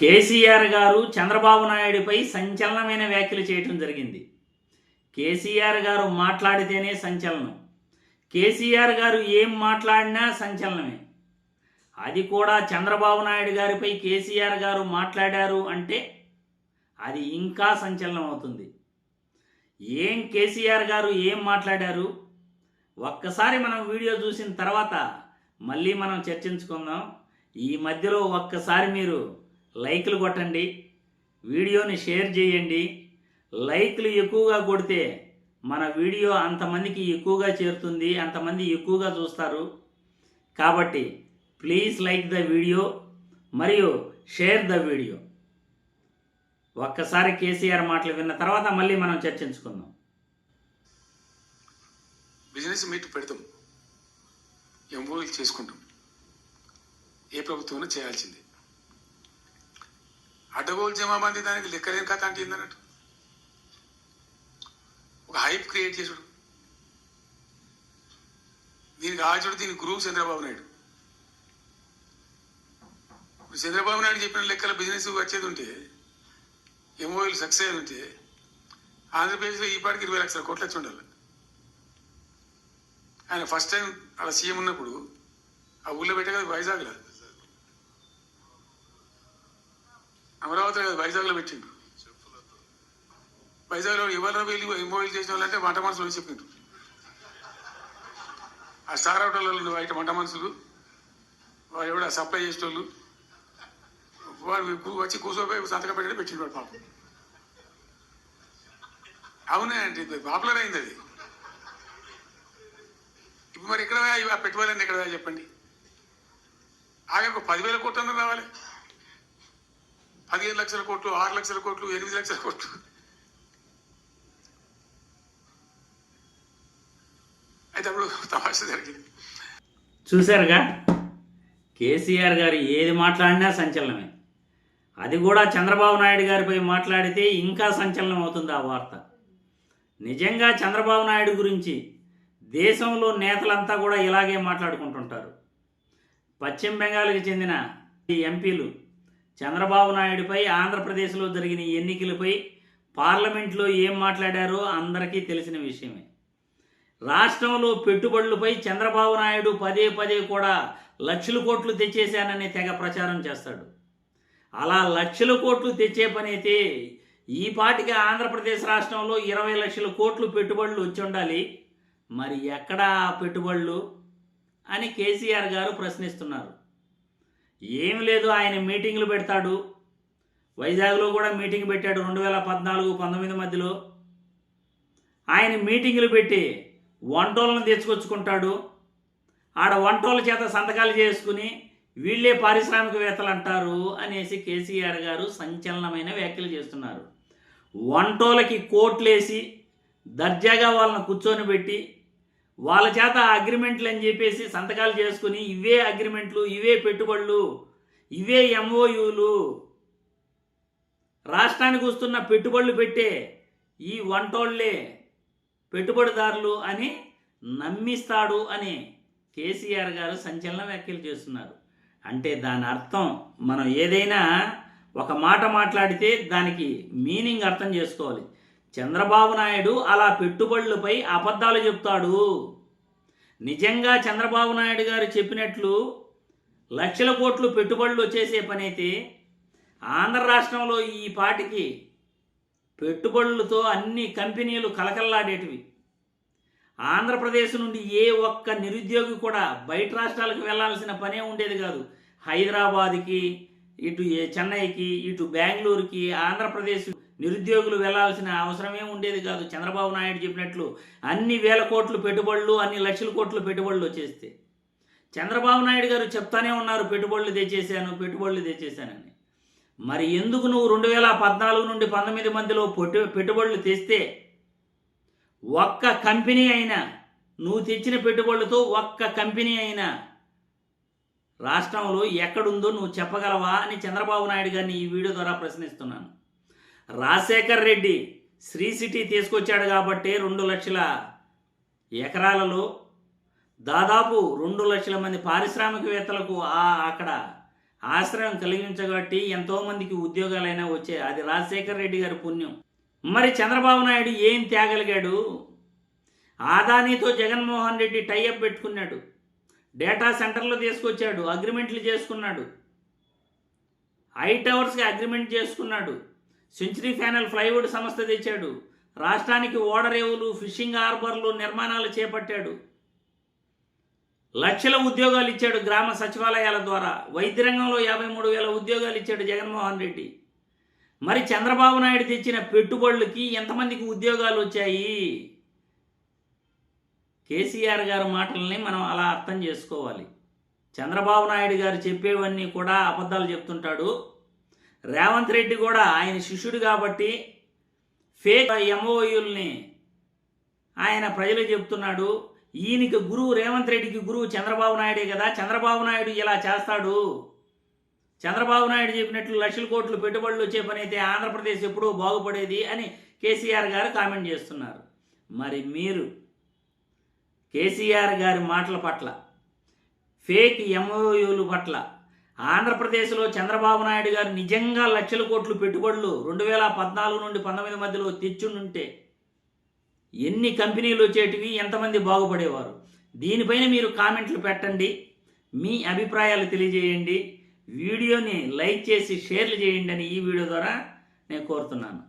కేసీఆర్ గారు చంద్రబాబు నాయుడుపై సంచలనమైన వ్యాఖ్యలు చేయడం జరిగింది. కేసీఆర్ గారు మాట్లాడితేనే సంచలనం. కేసీఆర్ గారు ఏం మాట్లాడినా సంచలనమే. అది కూడా చంద్రబాబు నాయుడు గారిపై కేసీఆర్ గారు మాట్లాడారు అంటే అది ఇంకా సంచలనం అవుతుంది. కేసీఆర్ గారు ఏం మాట్లాడారు ఒక్కసారి మనం వీడియో చూసిన తర్వాత మళ్ళీ మనం చర్చించుకుందాం. ఈ మధ్యలో ఒక్కసారి మీరు లైక్లు కొట్టండి, వీడియోని షేర్ చేయండి. లైక్లు ఎక్కువగా కొడితే మన వీడియో అంతమందికి ఎక్కువగా చేరుతుంది, అంతమంది ఎక్కువగా చూస్తారు. కాబట్టి ప్లీజ్ లైక్ ద వీడియో మరియు షేర్ ద వీడియో. ఒక్కసారి కేసీఆర్ మాటలు విన్న తర్వాత మళ్ళీ మనం చర్చించుకుందాం. బిజినెస్ మీట్ పెడతాం, ఎంఓలు చేసుకుంటాం. ఏ ప్రభుత్వం చేయాల్సింది. అడ్డగోలు జమాబంది దానికి లెక్కలేని కథ అంటే ఏందన్నట్టు ఒక హైప్ క్రియేట్ చేసుడు. దీనికి ఆచుడు, దీనికి గురువు చంద్రబాబు నాయుడు. ఇప్పుడు చంద్రబాబు నాయుడు చెప్పిన లెక్కల బిజినెస్ వచ్చేది ఉంటే, ఎంఓఎల్ సక్సెస్ అయ్యేది ఉంటే ఆంధ్రప్రదేశ్లో ఈ పాటికి 20 లక్షల కోట్లు వచ్చి ఉండాలి. ఆయన ఫస్ట్ టైం అలా సీఎం ఉన్నప్పుడు ఆ ఊళ్ళో పెట్టే కదా వైజాగ్లో, అమరావతిలో కదా వైజాగ్లో పెట్టిండు. వైజాగ్లో ఎవరిలో వెళ్ళి ఎంఓఎల్ చేసిన వాళ్ళంటే వంట మనుషులు చెప్పిండ్రు. ఆ స్టార్ హోటల్లో బయట వంట మనుషులు, వాడు ఎవడ సప్లై చేసేటోళ్ళు, వాడు వచ్చి కూర్చోపోయి సంతకం పెట్టడం పెట్టిండు వాడు పాపం. అవునే అంటే పాపులర్ అయింది అది. ఇప్పుడు మరి ఎక్కడ పెట్టుబడులన్నీ ఎక్కడ చెప్పండి. ఆగే ఒక 10,000 కోట్లు రావాలి. 15 లక్షల కోట్లు, 6 లక్షల కోట్లు, 8 లక్షల కోట్లు. అయితే అప్పుడు తమాషా జరిగింది. చూశారుగా, కేసీఆర్ గారు ఏది మాట్లాడినా సంచలనమే. అది కూడా చంద్రబాబు నాయుడు గారిపై మాట్లాడితే ఇంకా సంచలనం అవుతుంది ఆ వార్త. నిజంగా చంద్రబాబు నాయుడు గురించి దేశంలో నేతలంతా కూడా ఇలాగే మాట్లాడుకుంటుంటారు. పశ్చిమ బెంగాల్కి చెందిన ఎంపీలు చంద్రబాబు నాయుడుపై ఆంధ్రప్రదేశ్లో జరిగిన ఎన్నికలపై పార్లమెంట్లో ఏం మాట్లాడారో అందరికీ తెలిసిన విషయమే. రాష్ట్రంలో పెట్టుబడులపై చంద్రబాబు నాయుడు పదే పదే కూడా లక్షల కోట్లు తెచ్చేశానని తెగ ప్రచారం చేస్తాడు. అలా లక్షల కోట్లు తెచ్చే పని అయితే ఈ పాటికి ఆంధ్రప్రదేశ్ రాష్ట్రంలో 20 లక్షల కోట్లు పెట్టుబడులు వచ్చి ఉండాలి. మరి ఎక్కడా పెట్టుబడులు అని కేసీఆర్ గారు ప్రశ్నిస్తున్నారు. ఏం లేదు, ఆయన మీటింగ్లు పెడతాడు. వైజాగ్లో కూడా మీటింగ్ పెట్టాడు 2014-19 మధ్యలో. ఆయన మీటింగులు పెట్టి వంటోళ్ళను తెచ్చుకొచ్చుకుంటాడు. ఆడ వంటోళ్ళ చేత సంతకాలు చేసుకుని వీళ్ళే పారిశ్రామికవేత్తలు అంటారు అనేసి కేసీఆర్ గారు సంచలనమైన వ్యాఖ్యలు చేస్తున్నారు. వంటోళ్ళకి కోట్లేసి దర్జాగా వాళ్ళని కూర్చొని పెట్టి వాళ్ళ చేత అగ్రిమెంట్లు అని చెప్పేసి సంతకాలు చేసుకుని ఇవే అగ్రిమెంట్లు, ఇవే పెట్టుబడులు, ఇవే ఎంఓయూలు, రాష్ట్రానికి వస్తున్న పెట్టుబడులు పెట్టే ఈ వంటోళ్లే పెట్టుబడిదారులు అని నమ్మిస్తాడు అని కేసీఆర్ గారు సంచలన వ్యాఖ్యలు చేస్తున్నారు. అంటే దాని అర్థం, మనం ఏదైనా ఒక మాట మాట్లాడితే దానికి మీనింగ్ అర్థం చేసుకోవాలి. చంద్రబాబు నాయుడు అలా పెట్టుబడులపై అబద్ధాలు చెప్తాడు. నిజంగా చంద్రబాబు నాయుడు గారు చెప్పినట్లు లక్షల కోట్లు పెట్టుబడులు వచ్చేసే పని అయితే ఆంధ్ర రాష్ట్రంలో ఈ పాటికి పెట్టుబడులతో అన్ని కంపెనీలు కలకల్లాడేటివి. ఆంధ్రప్రదేశ్ నుండి ఏ ఒక్క నిరుద్యోగి కూడా బయట రాష్ట్రాలకు వెళ్లాల్సిన పనే ఉండేది కాదు. హైదరాబాద్కి, ఇటు చెన్నైకి, ఇటు బెంగళూరుకి ఆంధ్రప్రదేశ్ నిరుద్యోగులు వెళ్లాల్సిన అవసరమే ఉండేది కాదు. చంద్రబాబు నాయుడు చెప్పినట్లు అన్ని వేల కోట్లు పెట్టుబడులు, అన్ని లక్షల కోట్లు పెట్టుబడులు వచ్చేస్తే చంద్రబాబు నాయుడు గారు చెప్తానే ఉన్నారు పెట్టుబడులు తెచ్చేశానని. మరి ఎందుకు నువ్వు 2014 నుండి 19 మధ్యలో పెట్టుబడులు తెస్తే ఒక్క కంపెనీ అయినా, నువ్వు తెచ్చిన పెట్టుబడులతో ఒక్క కంపెనీ అయినా రాష్ట్రంలో ఎక్కడుందో నువ్వు చెప్పగలవా అని చంద్రబాబు నాయుడు గారిని ఈ వీడియో ద్వారా ప్రశ్నిస్తున్నాను. రాజశేఖర్ రెడ్డి శ్రీ సిటీ తీసుకొచ్చాడు కాబట్టి 2 లక్షల ఎకరాలలో దాదాపు 2 లక్షల మంది పారిశ్రామికవేత్తలకు అక్కడ ఆశ్రయం కలిగించబట్టి ఎంతోమందికి ఉద్యోగాలైనా వచ్చాయి. అది రాజశేఖర రెడ్డి గారి పుణ్యం. మరి చంద్రబాబు నాయుడు ఏం తేగలిగాడు? ఆదానీతో జగన్మోహన్ రెడ్డి టైఅప్ పెట్టుకున్నాడు, డేటా సెంటర్లు తీసుకొచ్చాడు, అగ్రిమెంట్లు చేసుకున్నాడు, టవర్స్కి అగ్రిమెంట్ చేసుకున్నాడు, సెంచరీ ప్యానెల్ ప్లైవుడ్ సంస్థ తెచ్చాడు, రాష్ట్రానికి ఓడరేవులు ఫిషింగ్ హార్బర్లు నిర్మాణాలు చేపట్టాడు, లక్షల ఉద్యోగాలు ఇచ్చాడు గ్రామ సచివాలయాల ద్వారా, వైద్య రంగంలో 53,000 ఉద్యోగాలు ఇచ్చాడు జగన్మోహన్ రెడ్డి. మరి చంద్రబాబు నాయుడు తెచ్చిన పెట్టుబడులకి ఎంతమందికి ఉద్యోగాలు వచ్చాయి? కేసీఆర్ గారి మాటల్ని మనం అలా అర్థం చేసుకోవాలి. చంద్రబాబు నాయుడు గారు చెప్పేవన్నీ కూడా అబద్ధాలు చెప్తుంటాడు. రేవంత్ రెడ్డి కూడా ఆయన శిష్యుడు కాబట్టి ఫేక్ ఎంఓయూల్ని ఆయన ప్రజలకు చెప్తున్నాడు. ఈయనకి గురువు రేవంత్ రెడ్డికి గురువు చంద్రబాబు నాయుడే కదా, చంద్రబాబు నాయుడు ఇలా చేస్తాడు, చంద్రబాబు నాయుడు చెప్పినట్లు లక్షల కోట్లు పెట్టుబడులు వచ్చే పని అయితే ఆంధ్రప్రదేశ్ ఎప్పుడూ బాగుపడేది అని కేసీఆర్ గారు కామెంట్ చేస్తున్నారు. మరి మీరు కేసీఆర్ గారి మాటల పట్ల, ఫేక్ ఎంఓయూల పట్ల, ఆంధ్రప్రదేశ్లో చంద్రబాబు నాయుడు గారు నిజంగా లక్షల కోట్లు పెట్టుబడులు 2014 నుండి 19 మధ్యలో తెచ్చుంటే ఎన్ని కంపెనీలు వచ్చేటివి, ఎంతమంది బాగుపడేవారు? దీనిపైన మీరు కామెంట్లు పెట్టండి, మీ అభిప్రాయాలు తెలియజేయండి, వీడియోని లైక్ చేసి షేర్లు చేయండి అని ఈ వీడియో ద్వారా నేను కోరుతున్నాను.